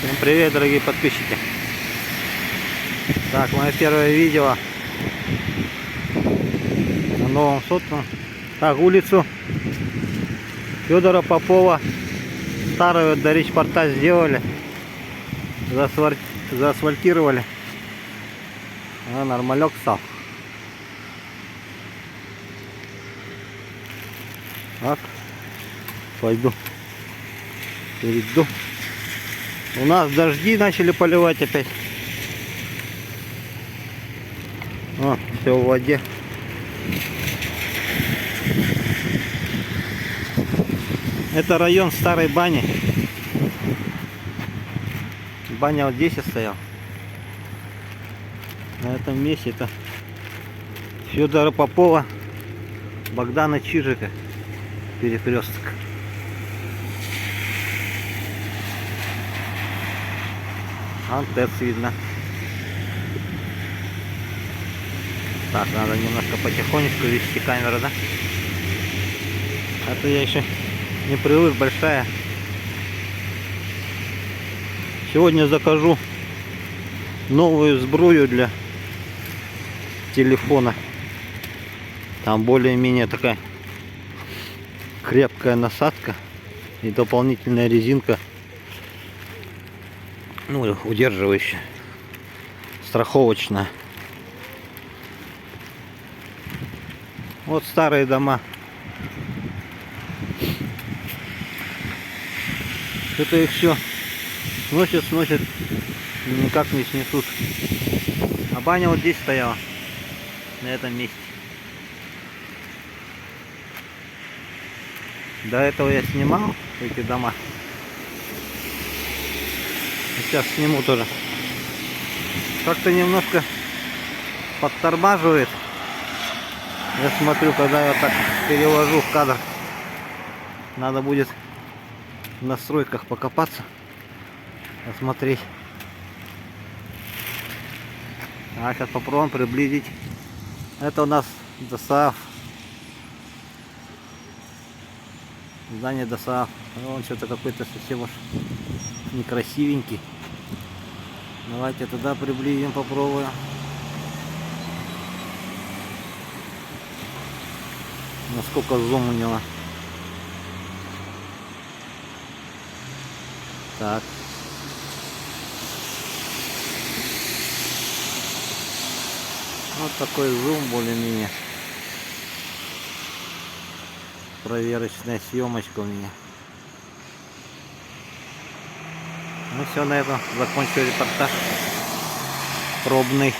Всем привет, дорогие подписчики. Так, мое первое видео на новом сотном. Так, улицу Федора Попова старую до речпорта сделали, заасфальтировали. Нормалек стал. Так, пойду, перейду. У нас дожди начали поливать опять. О, все в воде. Это район старой бани. Баня вот здесь стоял. На этом месте это Федора Попова, Богдана Чижика перекресток. Антец видно. Так, надо немножко потихонечку вести камеру, да? А то я еще не привык, большая. Сегодня закажу новую сбрую для телефона. Там более-менее такая крепкая насадка и дополнительная резинка, ну, удерживающая, страховочная. Вот старые дома. Что-то их все сносят, никак не снесут. А баня вот здесь стояла, на этом месте. До этого я снимал эти дома. Сейчас сниму тоже. Как-то немножко подтормаживает. Я смотрю, когда я так перевожу в кадр. Надо будет в настройках покопаться, посмотреть. А сейчас попробуем приблизить. Это у нас ДОСААФ. Здание ДОСААФ. Он что-то какой-то совсем уж некрасивенький. Давайте туда приблизим, попробуем. Насколько зум у него. Так. Вот такой зум более-менее. Проверочная съемочка у меня. Ну все, на этом закончу репортаж пробный.